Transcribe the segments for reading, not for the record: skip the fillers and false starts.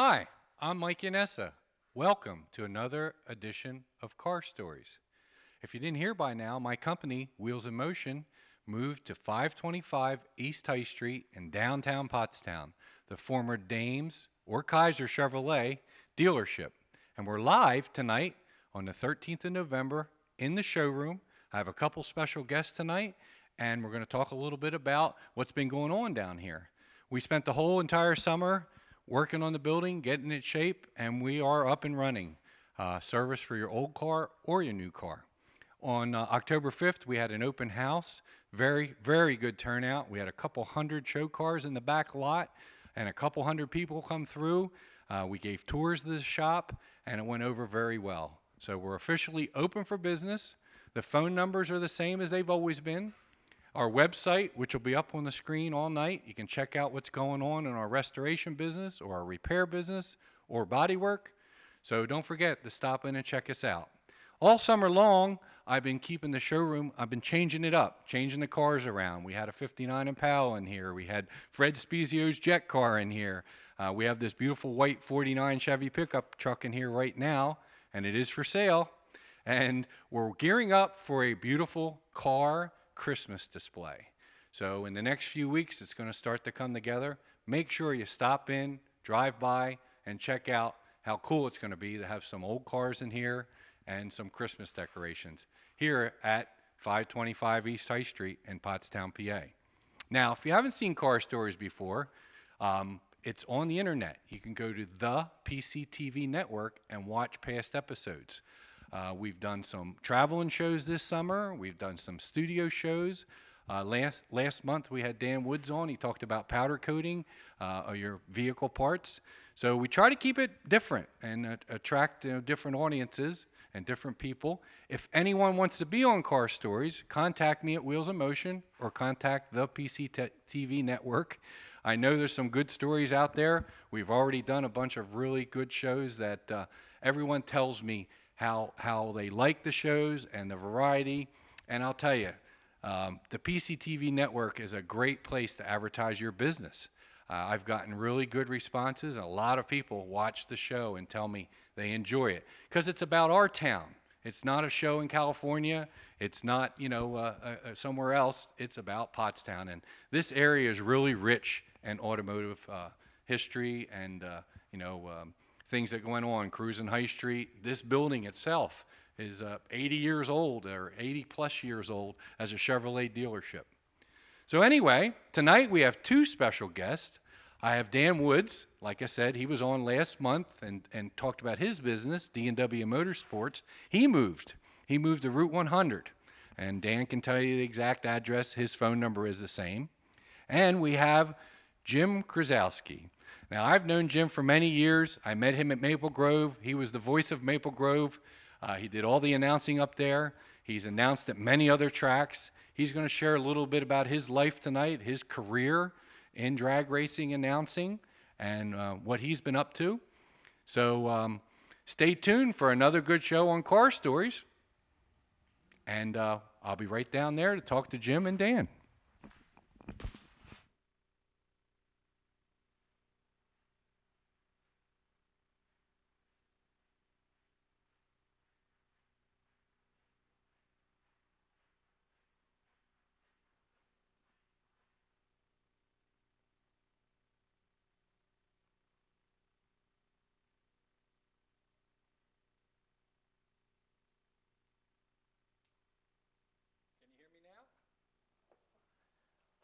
Hi, I'm Mike Yanessa. Welcome to another edition of Car Stories. If you didn't hear by now, my company, Wheels in Motion, moved to 525 East High Street in downtown Pottstown, the former Dames or Kaiser Chevrolet dealership. And we're live tonight on the 13th of November in the showroom. I have a couple special guests tonight, and we're going to talk a little bit about what's been going on down here. We spent the whole entire summer working on the building, getting it shape, and we are up and running. Service for your old car or your new car. On October 5th, we had an open house. Very, very good turnout. We had a couple hundred show cars in the back lot and a couple hundred people come through. We gave tours of the shop, and it went over very well. So we're officially open for business. The phone numbers are the same as they've always been. Our website, which will be up on the screen all night, you can check out what's going on in our restoration business or our repair business or body work. So don't forget to stop in and check us out. All summer long, I've been keeping the showroom, I've been changing it up, changing the cars around. We had a 59 Impala in here. We had Fred Spezio's jet car in here. We have this beautiful white 49 Chevy pickup truck in here right now, and it is for sale. And we're gearing up for a beautiful car Christmas display. So in the next few weeks, it's going to start to come together. Make sure you stop in, drive by, and check out how cool it's going to be to have some old cars in here and some Christmas decorations here at 525 East High Street in Pottstown, PA. Now, if you haven't seen Car Stories before, it's on the internet. You can go to the PCTV network and watch past episodes. We've done some traveling shows this summer. We've done some studio shows. Last month we had Dan Woods on. He talked about powder coating your vehicle parts. So we try to keep it different and attract different audiences and different people. If anyone wants to be on Car Stories, contact me at Wheels in Motion or contact the PCTV network. I know there's some good stories out there. We've already done a bunch of really good shows that everyone tells me how they like the shows and the variety. And I'll tell you, the PCTV network is a great place to advertise your business. I've gotten really good responses, and a lot of people watch the show and tell me they enjoy it because it's about our town. It's not a show in California. It's not, somewhere else. It's about Pottstown, and this area is really rich in automotive history and things that went on. Cruising High Street. This building itself is 80 years old or 80 plus years old as a Chevrolet dealership. So anyway, tonight we have two special guests. I have Dan Woods. Like I said, he was on last month and talked about his business, D&W Motorsports. He moved to Route 100. And Dan can tell you the exact address. His phone number is the same. And we have Jim Krasowski. Now, I've known Jim for many years. I met him at Maple Grove. He was the voice of Maple Grove. He did all the announcing up there. He's announced at many other tracks. He's going to share a little bit about his life tonight, his career in drag racing announcing, and what he's been up to. So stay tuned for another good show on Car Stories. And I'll be right down there to talk to Jim and Dan.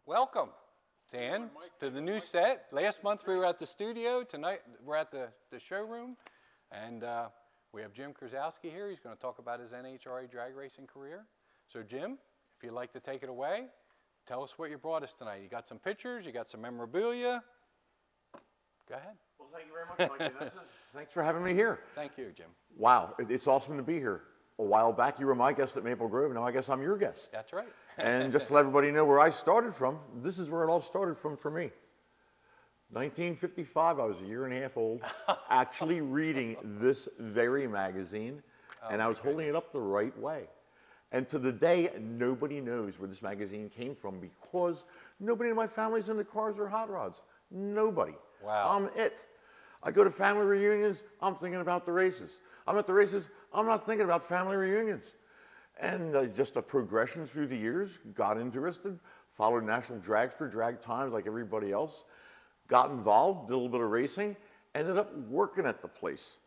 Welcome, Dan, to the new set. Last month we were at the studio. Tonight we're at the showroom. And we have Jim Krasowski here. He's going to talk about his NHRA drag racing career. So Jim, if you'd like to take it away, tell us what you brought us tonight. You got some pictures, you got some memorabilia. Go ahead. Well, thank you very much, Mike. Thanks for having me here. Thank you, Jim. Wow, it's awesome to be here. A while back, you were my guest at Maple Grove. Now I guess I'm your guest. That's right. And just to let everybody know where I started from, this is where it all started from for me. 1955, I was a year and a half old, actually reading this very magazine, and I was holding it up the right way. And to the day, nobody knows where this magazine came from because nobody in my family's into cars or hot rods. Nobody. Wow. I'm it. I go to family reunions, I'm thinking about the races. I'm at the races, I'm not thinking about family reunions. And just a progression through the years, got interested, followed National Dragster, drag times like everybody else, got involved, did a little bit of racing, ended up working at the place.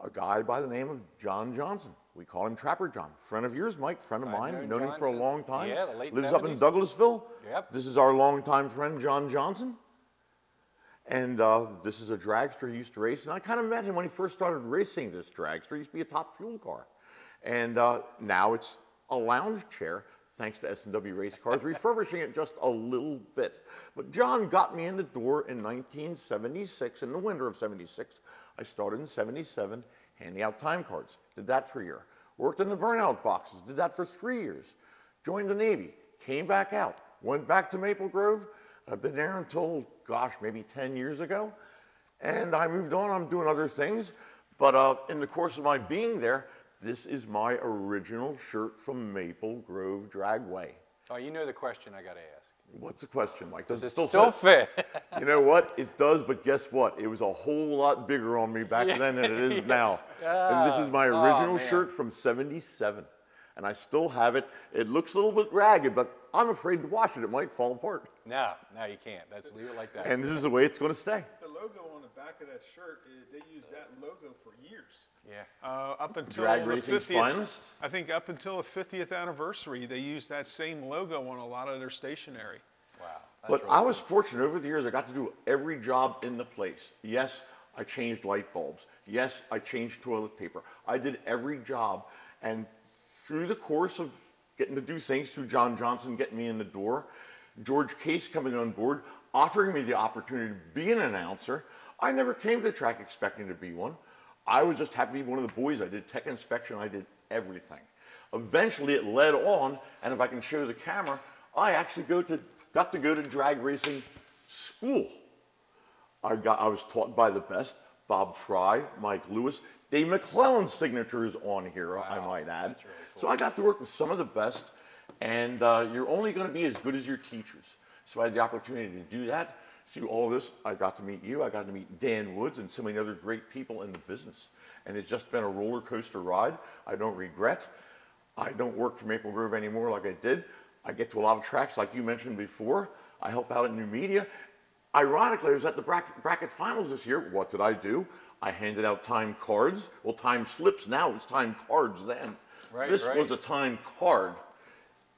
A guy by the name of John Johnson. We call him Trapper John. Friend of yours, Mike, friend of mine, known him for a long time. Yeah, the late Lives 70s. up in Douglasville. Yep. This is our longtime friend, John Johnson. And this is a dragster he used to race. And I kind of met him when he first started racing this dragster. It used to be a top fuel car. And now it's a lounge chair, thanks to S&W Race Cars, refurbishing it just a little bit. But John got me in the door in 1976, in the winter of 76. I started in 77, handing out time cards. Did that for a year. Worked in the burnout boxes. Did that for 3 years. Joined the Navy. Came back out. Went back to Maple Grove. I've been there until, gosh, maybe 10 years ago. And I moved on. I'm doing other things. But in the course of my being there, this is my original shirt from Maple Grove Dragway. Oh, you know the question I got to ask. What's the question, Mike? Does it still fit? You know what? It does, but guess what? It was a whole lot bigger on me back then than it is now. And this is my original shirt from 77. And I still have it. It looks a little bit ragged, but I'm afraid to wash it. It might fall apart. No, you can't. Leave it like that. And this is the way it's going to stay. The logo on the back of that shirt, they used that logo for years. Yeah. Up until Drag the racing's 50th, finest? I think up until the 50th anniversary, they used that same logo on a lot of their stationery. Wow. But I was fortunate over the years. I got to do every job in the place. Yes, I changed light bulbs. Yes, I changed toilet paper. I did every job. And through the course of getting to do things, through John Johnson getting me in the door, George Case coming on board, offering me the opportunity to be an announcer, I never came to the track expecting to be one. I was just happy to be one of the boys. I did tech inspection. I did everything. Eventually, it led on, and if I can show the camera, I actually got to go to drag racing school. I was taught by the best, Bob Fry, Mike Lewis. Dave McClellan's signature is on here, I might add. That's really cool. So I got to work with some of the best, and you're only going to be as good as your teachers. So I had the opportunity to do that. Through all this, I got to meet you. I got to meet Dan Woods and so many other great people in the business. And it's just been a roller coaster ride. I don't regret. I don't work for Maple Grove anymore like I did. I get to a lot of tracks like you mentioned before. I help out at New Media. Ironically, I was at the bracket finals this year. What did I do? I handed out time cards. Well, time slips now. It's time cards then. Right, this right. was a time card.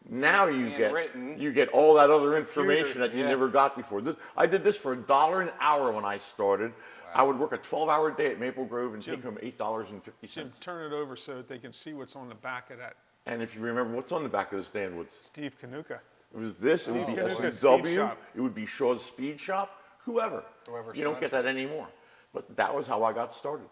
Now you Handwritten. get all that other information that you yeah. never got before. I did this for $1 an hour when I started. I would work a 12-hour day at Maple Grove and take home $8.50. Jim, turn it over so that they can see what's on the back of that. And if you remember, what's on the back of this, Dan Woods? Steve Kanuka. It was this. It would be Kanuka Speed S&W. Shop. It would be Shaw's Speed Shop. Whoever. Whoever's You don't get that anymore. But that was how I got started.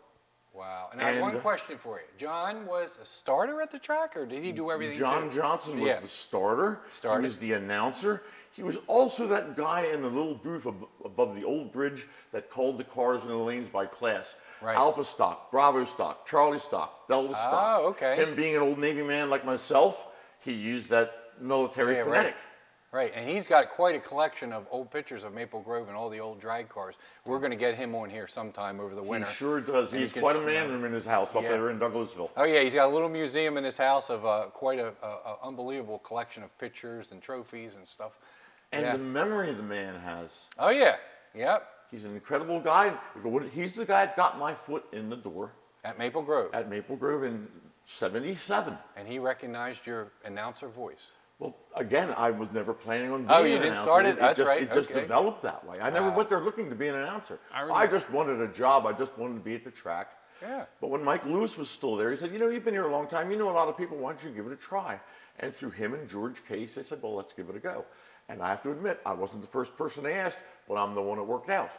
Wow. And I have one question for you. John was a starter at the track, or did he do everything John too? Johnson was Yeah. the starter. Started. He was the announcer. He was also that guy in the little booth above the old bridge that called the cars in the lanes by class. Right. Alpha stock, Bravo stock, Charlie stock, Delta stock. Oh, okay. Him being an old Navy man like myself, he used that military Yeah, phonetic. right. Right, and he's got quite a collection of old pictures of Maple Grove and all the old drag cars. We're going to get him on here sometime over the winter. He sure does. And He's he can quite a show- man room in his house up Yeah. there in Douglasville. Oh yeah, he's got a little museum in his house of quite a unbelievable collection of pictures and trophies and stuff. And Yeah. the memory the man has. Oh yeah, yep, He's an incredible guy. He's the guy that got my foot in the door at Maple Grove. at Maple Grove in '77. And he recognized your announcer voice. Well, again, I was never planning on being Oh, you an didn't announcer. start it? That's right, It just okay. developed that way. I never Wow. went there looking to be an announcer. I I remember. just wanted a job. I just wanted to be at the track. Yeah. But when Mike Lewis was still there, he said, you know, you've been here a long time. You know a lot of people. Why don't you give it a try? And through him and George Case, they said, well, let's give it a go. And I have to admit, I wasn't the first person they asked, but I'm the one that worked out.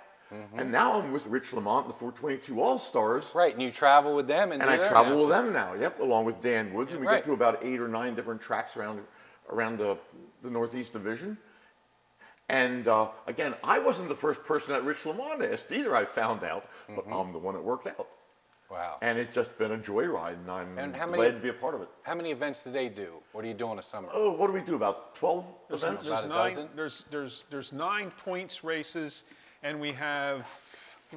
And now I'm with Rich Lamont, the 422 All-Stars. Right, and you travel with them, And do I their travel with announcing. them now, yep, along with Dan Woods. And we Right. get to about 8 or 9 different tracks around the Northeast Division. And again, I wasn't the first person that Rich Lamont asked either, I found out, but I'm the one that worked out. Wow. And it's just been a joyride, and I'm And how glad many- to be a part of it. How many events do they do? What do you do in the summer? Oh, what do we do, about 12 events? About a dozen? There's 9 points races, and we have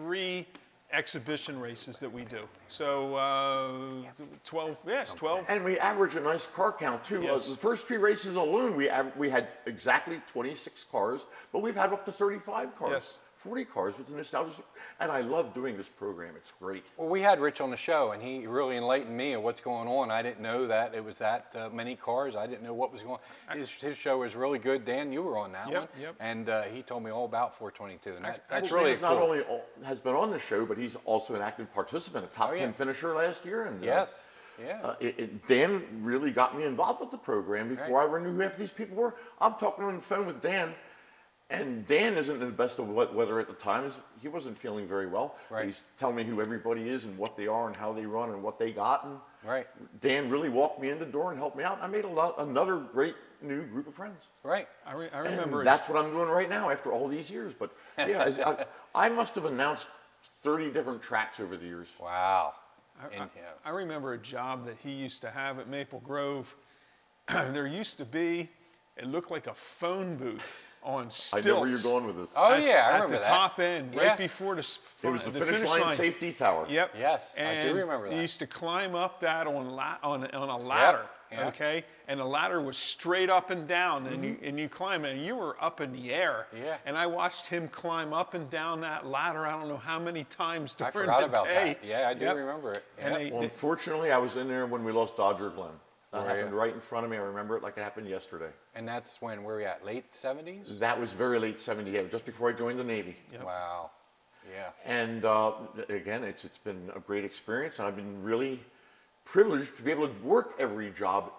3 exhibition races that we do. So 12, yes, 12. And we average a nice car count too. Yes. The first 3 races alone, we had exactly 26 cars, but we've had up to 35 cars, Yes. 40 cars with the nostalgia. And I love doing this program. It's great. Well, we had Rich on the show, and he really enlightened me of what's going on. I didn't know that it was that many cars. I didn't know what was going on. His show was really good. Dan, you were on that Yep, one. yep. And he told me all about 422, and that's Well, really Dan's not cool. only has been on the show, but he's also an active participant, a top Oh, yeah. 10 finisher last year. And Yes, yeah. Dan really got me involved with the program before I ever knew who half these people were. I'm talking on the phone with Dan, and Dan isn't in the best of weather at the time. He wasn't feeling very well. Right. He's telling me who everybody is and what they are and how they run and what they got. And Right, Dan really walked me in the door and helped me out. I made another great new group of friends. right. I And remember. that's what I'm doing right now after all these years. But yeah, I must have announced 30 different tracks over the years. Wow. And, yeah. I remember a job that he used to have at Maple Grove. There used to be, it looked like a phone booth on stilts. I know where you're going with this. Oh, yeah, I remember At the that. top end, Yeah. right before the, It was the finish line safety tower. Yep. Yes, I do And remember that. You used to climb up that on a ladder, yeah. okay? And the ladder was straight up and down, and you climb it, and you were up in the air. Yeah. And I watched him climb up and down that ladder. I don't know how many times I during forgot the about day. that. Yeah, I do Yep. remember it. And Yep. they- Well, unfortunately, I was in there when we lost Dodger Glenn. That Were you? happened right in front of me. I remember it like it happened yesterday. And that's when, where we at, late 70s? That was very late 78, just before I joined the Navy. Yep. Wow. Yeah. And again, it's been a great experience, and I've been really privileged to be able to work every job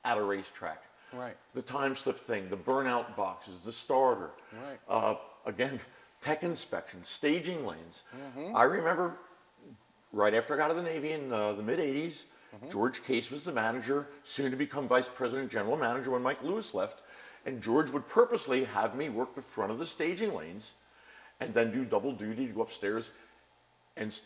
at a racetrack. Right. The time slip thing, the burnout boxes, the starter. Right. Again, tech inspection, staging lanes. Mm-hmm. I remember right after I got out of the Navy in the mid-'80s, Mm-hmm. George Case was the manager, soon to become vice president, general manager when Mike Lewis left. And George would purposely have me work the front of the staging lanes and then do double duty to go upstairs and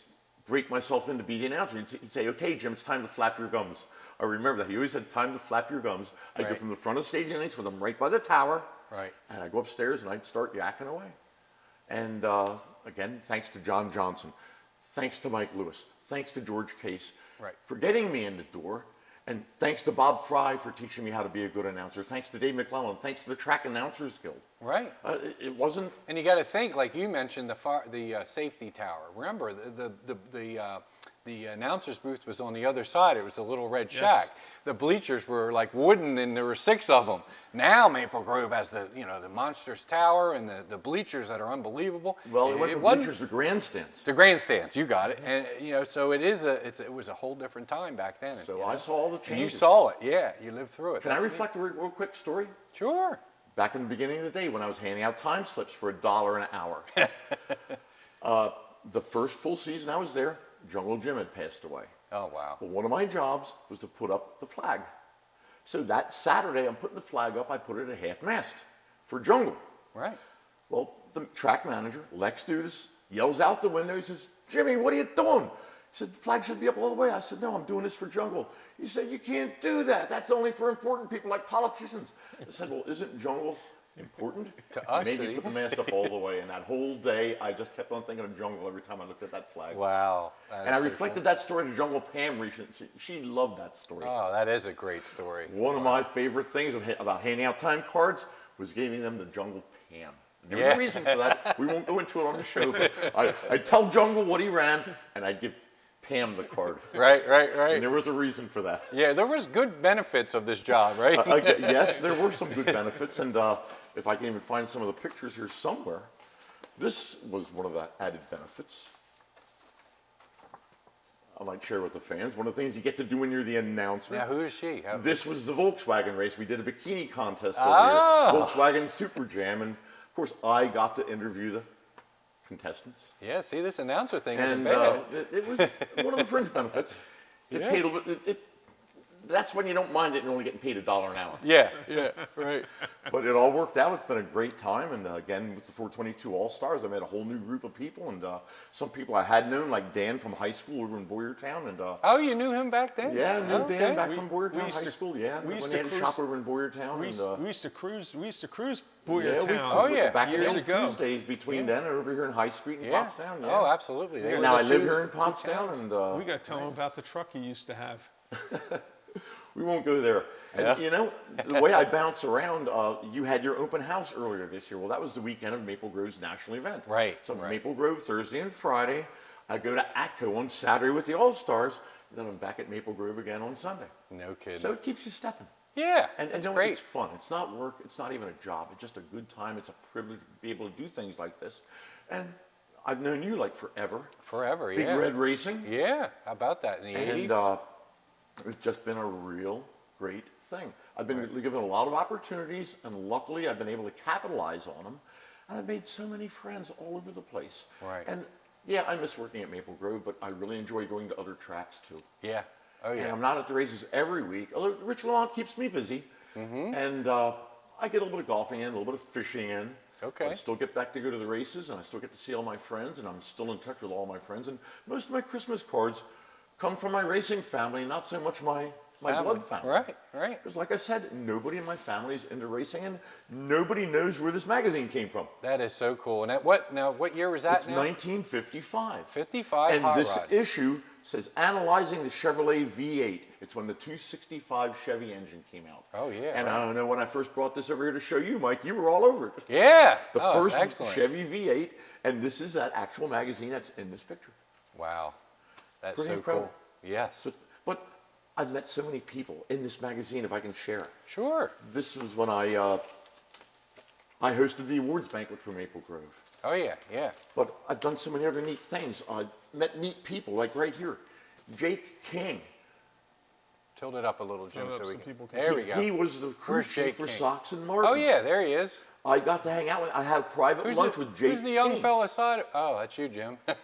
break myself in to be the announcer. He'd say, okay, Jim, it's time to flap your gums. I remember that. He always said, time to flap your gums. I'd go Right. from the front of the staging lanes with them right by the tower. Right. And I'd go upstairs and I'd start yakking away. And again, thanks to John Johnson, thanks to Mike Lewis, thanks to George Case Right. for getting me in the door, and thanks to Bob Fry for teaching me how to be a good announcer, thanks to Dave McClellan, thanks to the Track Announcers Guild. Right. It wasn't, And you got to think, like you mentioned, the safety tower. Remember, the announcer's booth was on the other side. It was a little red Yes. shack. The bleachers were like wooden, and there were 6 of them. Now Maple Grove has the monstrous tower and the bleachers that are unbelievable. well, it went from wasn't- bleachers to grandstands. The grandstands, you got it. And so it was a whole different time back then. So I saw all the And you changes. saw it, yeah. You lived through it. Can I That's neat. reflect a real quick story? Sure. Back in the beginning of the day when I was handing out time slips for $1 an hour. The first full season I was there, Jungle Jim had passed away. Oh wow. Well, one of my jobs was to put up the flag. So that Saturday, I'm putting the flag up. I put it at half-mast for Jungle. Right. Well, the track manager, Lex Dudas, yells out the window. He says, Jimmy, what are you doing? He said, the flag should be up all the way. I said, no, I'm doing this for Jungle. He said, you can't do that. That's only for important people like politicians. I said, well, isn't Jungle important? To us, Maybe it put the mast up all the way. And that whole day, I just kept on thinking of Jungle every time I looked at that flag. Wow. That And I is so reflected cool. that story to Jungle Pam recently. She loved that story. Oh, that is a great story. One of my favorite things about handing out time cards was giving them to Jungle Pam. There was Yeah. a reason for that. We won't go into it on the show, but I'd tell Jungle what he ran, and I'd give Pam the card. Right. And there was a reason for that. Yeah, there was good benefits of this job, right? Yes, there were some good benefits, and if I can even find some of the pictures here somewhere, this was one of the added benefits. I might share with the fans. One of the things you get to do when you're the announcer. Now, who is she? This was the Volkswagen race. We did a bikini contest over Oh. here, Volkswagen Super Jam, and of course I got to interview the contestants. Yeah, see, this announcer thing isn't And bad. it was one of the fringe benefits. It Yeah. paid a little bit. that's when you don't mind it and only getting paid $1 an hour. Yeah, right. But it all worked out. It's been a great time. And again, with the 422 All-Stars, I met a whole new group of people. And some people I had known, like Dan from high school over in Boyertown. And Oh, you knew him back then? yeah, I knew Okay. Dan back We- from we Boyertown used High to- School. Yeah, we when used they to had a cruise- shop over in Boyertown. We And, used to cruise yeah, Boyertown. Oh, yeah. back Years in the ago. cruise days between then and over here in High Street in Yeah. Pottstown. Yeah. Oh, absolutely. They Yeah. were Now the I live two- here in Pottstown, and We got to tell him about the truck he used to have. we won't go there. Yeah. And you know, the way I bounce around, you had your open house earlier this year. Well, that was the weekend of Maple Grove's national event. Right, So right. Maple Grove Thursday and Friday. I go to ATCO on Saturday with the All-Stars. Then I'm back at Maple Grove again on Sunday. No kidding. So it keeps you stepping. yeah, And it's you know, great. it's fun. It's not work. It's not even a job. It's just a good time. It's a privilege to be able to do things like this. And I've known you like forever. Forever, Big yeah. Red Racing. Yeah, how about that in the 80s? And it's just been a real great thing. I've been given a lot of opportunities, and luckily I've been able to capitalize on them. And I've made so many friends all over the place. Right. And yeah, I miss working at Maple Grove, but I really enjoy going to other tracks too. yeah. Oh, And yeah. I'm not at the races every week, although Rich Lamont keeps me busy. Mm-hmm. And I get a little bit of golfing in, a little bit of fishing in. Okay. I still get back to go to the races, and I still get to see all my friends, and I'm still in touch with all my friends. And most of my Christmas cards come from my racing family, not so much my blood family. Right, right. Because like I said, nobody in my family is into racing, and nobody knows where this magazine came from. That is so cool. And what year was that It's now? 1955. 55 And Hot this Rod. issue says analyzing the Chevrolet V8. It's when the 265 Chevy engine came out. Oh, yeah, And right. I don't know, when I first brought this over here to show you, Mike, you were all over it. Yeah. The oh, first excellent. Chevy V8, and this is that actual magazine that's in this picture. Wow. That's Pretty so incredible. cool. Yes. So, but I've met so many people in this magazine, if I can share it. Sure. This was when I hosted the awards banquet for Maple Grove. Oh, yeah, yeah. But I've done so many other neat things. I met neat people, like right here. Jake King. Tilt it up a little, Jim, Tilt it up so we so can. people can There see. we go. He was the crew Where's chief Jake for King? Sox and Martin. Oh, yeah, there he is. I got to hang out with, I had a private lunch with Jake Who's the young King. fella side? Oh, that's you, Jim. But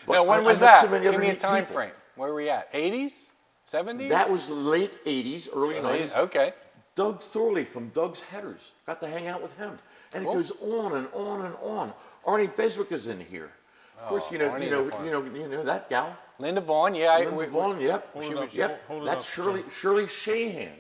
now, when I was met that? so many Give other me a neat time people. frame. Where were we at? 80s? 70s? That was the late 80s, early 90s. Okay. Doug Thorley from Doug's Headers. Got to hang out with him. And Cool. it goes on and on and on. Arnie Beswick is in here. Of course, Oh, you know, Arnie you the know, farm. you know that gal. Linda Vaughn, yeah. Linda Vaughn, yep. Hold it She up, was, yep. hold it That's up, Shirley Shahan.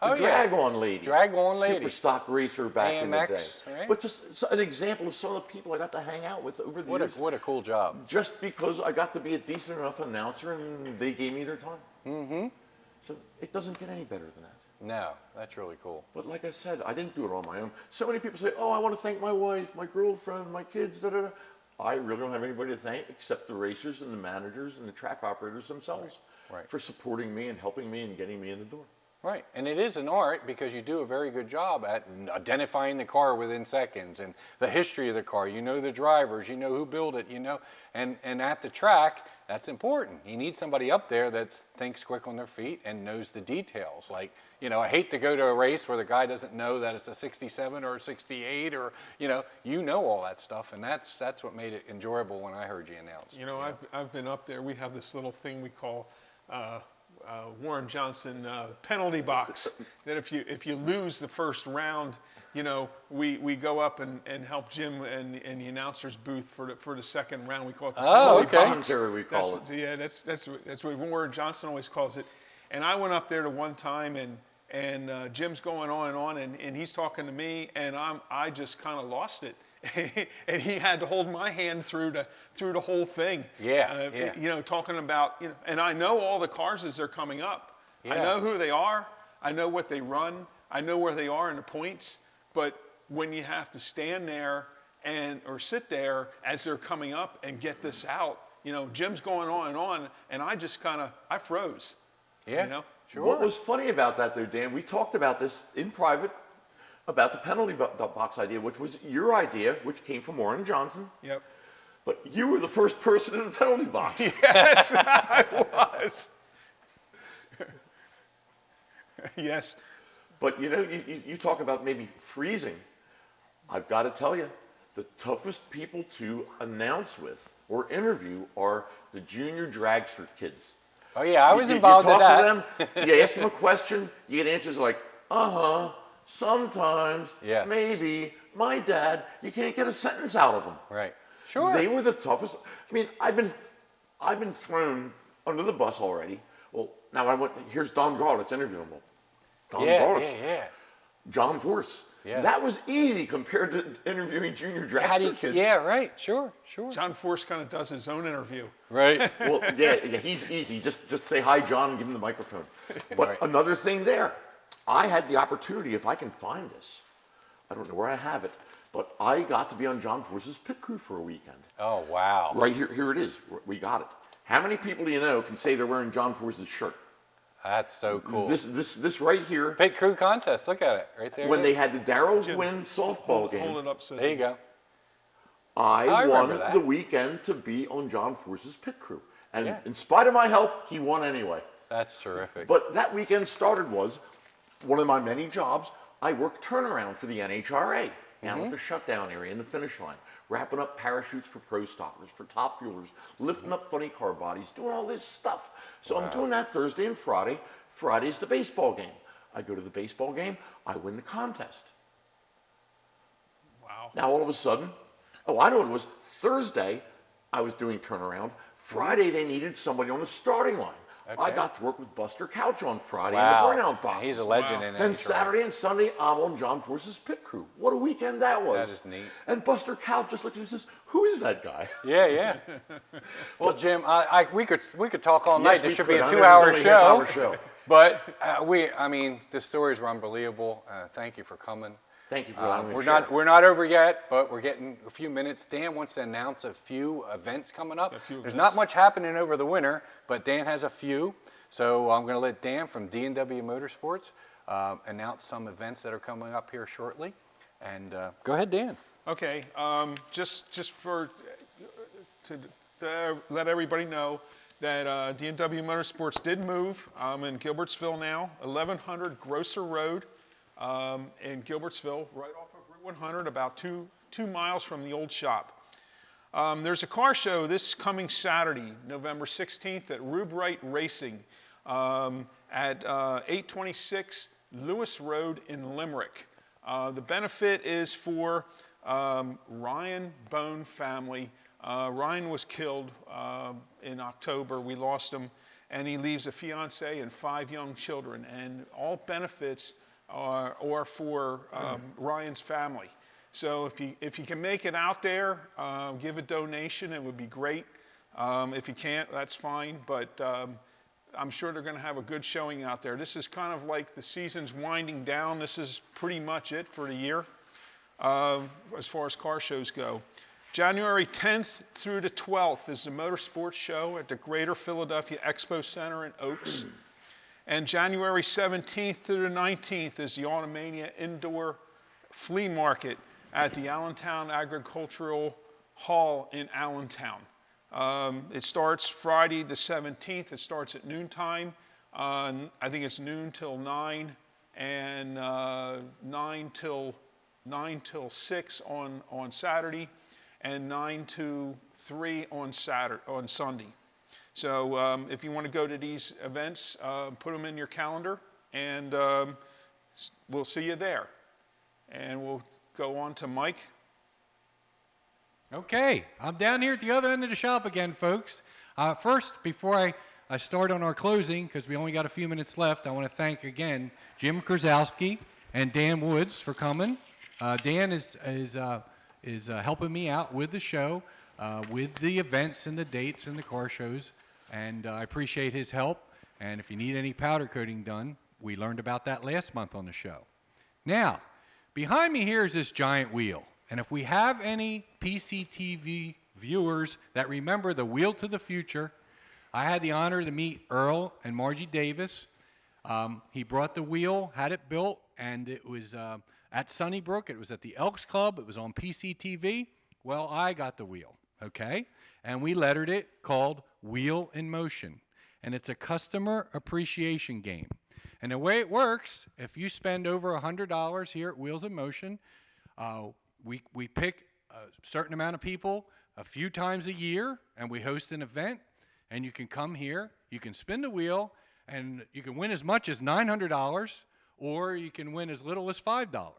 The Oh, yeah. drag-on lady. Drag-on lady. Super stock racer back in the day. AMX, right? But just an example of some of the people I got to hang out with over the years. What a cool job. Just because I got to be a decent enough announcer and they gave me their time. Mm-hmm. So it doesn't get any better than that. No, that's really cool. But like I said, I didn't do it on my own. So many people say, oh, I want to thank my wife, my girlfriend, my kids, da-da-da. I really don't have anybody to thank except the racers and the managers and the track operators themselves Right. for supporting me and helping me and getting me in the door. Right, and it is an art because you do a very good job at identifying the car within seconds and the history of the car. You know the drivers, you know who built it, you know, and at the track, that's important. You need somebody up there that thinks quick on their feet and knows the details. Like, you know, I hate to go to a race where the guy doesn't know that it's a 67 or a 68 or, you know all that stuff, and that's what made it enjoyable when I heard you announce. You know, I've been up there. We have this little thing we call Warren Johnson penalty box. That if you lose the first round, you know, we go up and help Jim and the announcer's booth for the second round. We call it the Oh, penalty okay. box. Commentary, we call That's- Yeah, that's what Warren Johnson always calls it. And I went up there to one time and Jim's going on and he's talking to me and I just kind of lost it. And he had to hold my hand through the whole thing. Yeah, yeah. You know, talking about, you know, and I know all the cars as they're coming up. I Yeah. know who they are. I know what they run. I know where they are in the points. But when you have to stand there or sit there as they're coming up and get this out, you know, Jim's going on, and I just I froze. Yeah, You know? sure. What was funny about that, though, Dan, we talked about this in private, about the penalty box idea, which was your idea, which came from Warren Johnson. Yep. But you were the first person in the penalty box. Yes, I was. Yes. But you know, you talk about maybe freezing. I've got to tell you, the toughest people to announce with or interview are the junior dragster kids. Oh, yeah, I was You involved in talk that. to them, you ask them a question, you get answers like, sometimes, Yes. maybe, my dad, you can't get a sentence out of them. Right. Sure. They were the toughest. I mean, I've been thrown under the bus already. Well, now here's Don Gaul, let's interview him. Well, Don Gaul, yeah. John Force. Yes. That was easy compared to interviewing junior How do dragster you, kids. yeah, right. Sure. John Force kind of does his own interview. Right. Well, yeah, he's easy. Just say hi, John, and give him the microphone. But Right. another thing there, I had the opportunity, if I can find this, I don't know where I have it, but I got to be on John Force's pit crew for a weekend. Oh, wow. Right here it is. We got it. How many people do you know can say they're wearing John Force's shirt? That's so cool. This right here, Pit crew contest. Look at it right there. when they had the Darryl Jim, Gwynn softball Hold game, it up so There you go. I I won remember that. the weekend to be on John Force's pit crew. And Yeah. in spite of my help, he won anyway. That's terrific. But that weekend started was one of my many jobs. I worked turnaround for the NHRA down Mm-hmm. at the shutdown area in the finish line, wrapping up parachutes for pro stoppers, for top fuelers, lifting up funny car bodies, doing all this stuff. So I'm doing that Thursday and Friday. Friday's the baseball game. I go to the baseball game, I win the contest. Wow. Now all of a sudden, I know what it was. Thursday, I was doing turnaround. Friday, they needed somebody on the starting line. I Okay. got to work with Buster Couch on Friday Wow. in the burnout box. He's a legend Wow. in Then NHRA. Saturday and Sunday, I'm on John Force's pit crew. What a weekend that was. That is neat. And Buster Couch just looks at me and says, "Who is that guy?" Yeah. Well, Jim, we could talk all night. Yes, This we should be could. a I know 2-hour it's only a half-hour show. show. But I mean, the stories were unbelievable. Thank you for coming. Thank you for allowing me to share. We're not over yet, but we're getting a few minutes. Dan wants to announce a few events coming up. few There's events. not much happening over the winter, but Dan has a few. So I'm going to let Dan from D&W Motorsports announce some events that are coming up here shortly. And go ahead, Dan. Okay, just for to let everybody know that D&W Motorsports did move. I'm in Gilbertsville now, 1100 Grosser Road in Gilbertsville, right off of Route 100, about two miles from the old shop. There's a car show this coming Saturday, November 16th at Rube Wright Racing at 826 Lewis Road in Limerick. The benefit is for Ryan Bone family. Ryan was killed in October. We lost him, and he leaves a fiance and 5 young children. And all benefits are for Ryan's family. So if you can make it out there, give a donation. It would be great. If you can't, that's fine. But I'm sure they're going to have a good showing out there. This is kind of like the season's winding down. This is pretty much it for the year as far as car shows go. January 10th through the 12th is the Motorsports Show at the Greater Philadelphia Expo Center in Oaks. And January 17th through the 19th is the Automania Indoor Flea Market at the Allentown Agricultural Hall in Allentown. It starts Friday the 17th. It starts at noontime. I think it's noon till 9 and 9 till 6 on Saturday and 9 to 3 on Sunday. So if you want to go to these events, put them in your calendar, and we'll see you there. And we'll go on to Mike. Okay, I'm down here at the other end of the shop again, folks. First, before I start on our closing, because we only got a few minutes left, I want to thank again Jim Krasowski and Dan Woods for coming. Dan is helping me out with the show, with the events and the dates and the car shows, and I appreciate his help. And if you need any powder coating done, we learned about that last month on the show. Now, behind me here is this giant wheel. And if we have any PCTV viewers that remember the Wheel to the Future, I had the honor to meet Earl and Margie Davis. He brought the wheel, had it built, and it was at Sunnybrook. It was at the Elks Club. It was on PCTV. Well, I got the wheel, okay? And we lettered it called Wheel in Motion. And it's a customer appreciation game. And the way it works, if you spend over $100 here at Wheels in Motion, we pick a certain amount of people a few times a year, and we host an event, and you can come here, you can spin the wheel, and you can win as much as $900, or you can win as little as $5.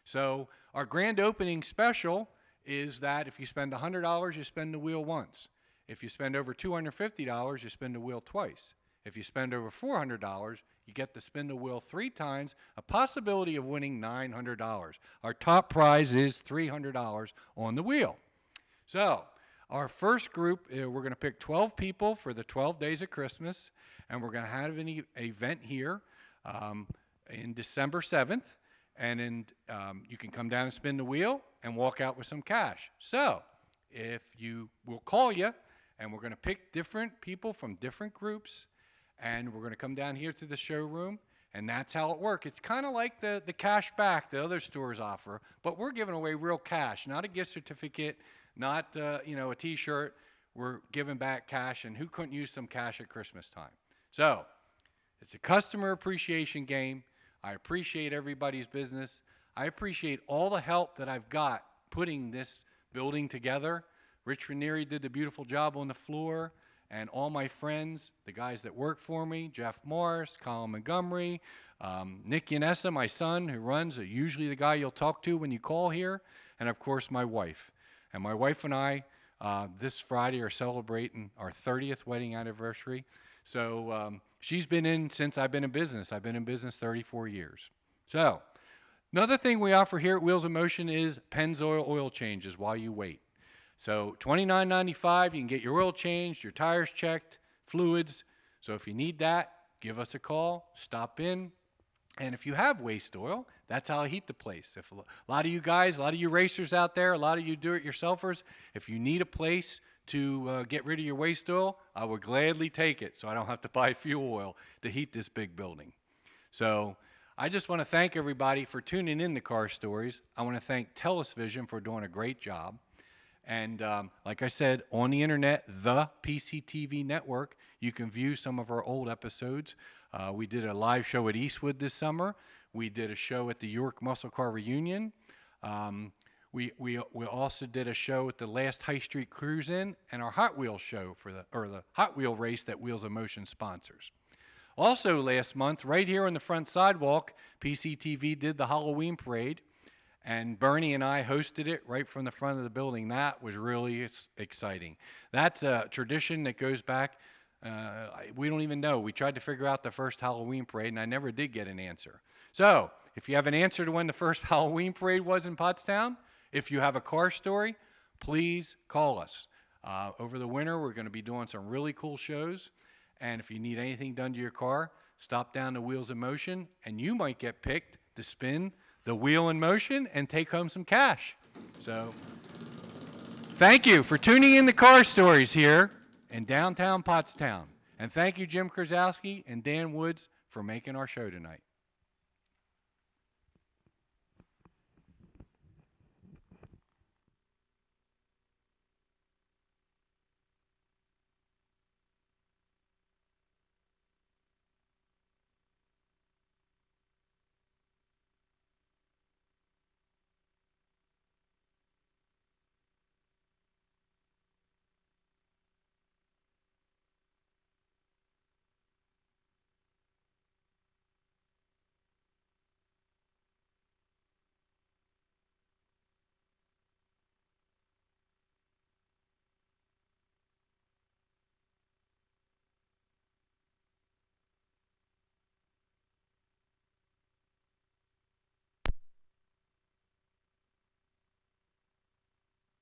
So our grand opening special is that if you spend $100, you spin the wheel once. If you spend over $250, you spin the wheel twice. If you spend over $400, you get to spin the wheel 3 times, a possibility of winning $900. Our top prize is $300 on the wheel. So our first group, we're going to pick 12 people for the 12 days of Christmas, and we're going to have an event here in December 7th, and you can come down and spin the wheel and walk out with some cash. So we'll call you, and we're going to pick different people from different groups, and we're going to come down here to the showroom, and that's how it works. It's kind of like the cash back that other stores offer, but we're giving away real cash, not a gift certificate, not a T-shirt. We're giving back cash, and who couldn't use some cash at Christmas time? So it's a customer appreciation game. I appreciate everybody's business. I appreciate all the help that I've got putting this building together. Rich Ranieri did the beautiful job on the floor, and all my friends, the guys that work for me, Jeff Morris, Colin Montgomery, Nick Yanessa, my son, who runs, usually the guy you'll talk to when you call here, and of course my wife. And my wife and I, this Friday, are celebrating our 30th wedding anniversary. So she's been in since I've been in business. I've been in business 34 years. So another thing we offer here at Wheels in Motion is Pennzoil oil changes while you wait. So $29.95, you can get your oil changed, your tires checked, fluids. So if you need that, give us a call, stop in. And if you have waste oil, that's how I heat the place. If a lot of you guys, a lot of you racers out there, a lot of you do-it-yourselfers, if you need a place to get rid of your waste oil, I would gladly take it so I don't have to buy fuel oil to heat this big building. So I just want to thank everybody for tuning in to Car Stories. I want to thank TellusVision for doing a great job. And like I said, on the internet, the PCTV network, you can view some of our old episodes. We did a live show at Eastwood this summer. We did a show at the York Muscle Car Reunion. We also did a show at the last High Street Cruise-In and our Hot Wheels show the Hot Wheel race that Wheels in Motion sponsors. Also last month, right here on the front sidewalk, PCTV did the Halloween parade. And Bernie and I hosted it right from the front of the building. That was really exciting. That's a tradition that goes back, we don't even know. We tried to figure out the first Halloween parade, and I never did get an answer. So if you have an answer to when the first Halloween parade was in Pottstown, if you have a car story, please call us. Over the winter, we're going to be doing some really cool shows. And if you need anything done to your car, stop down to Wheels in Motion, and you might get picked to spin the wheel in motion and take home some cash. So thank you for tuning in to Car Stories here in downtown Pottstown. And thank you, Jim Krasowski and Dan Woods, for making our show tonight.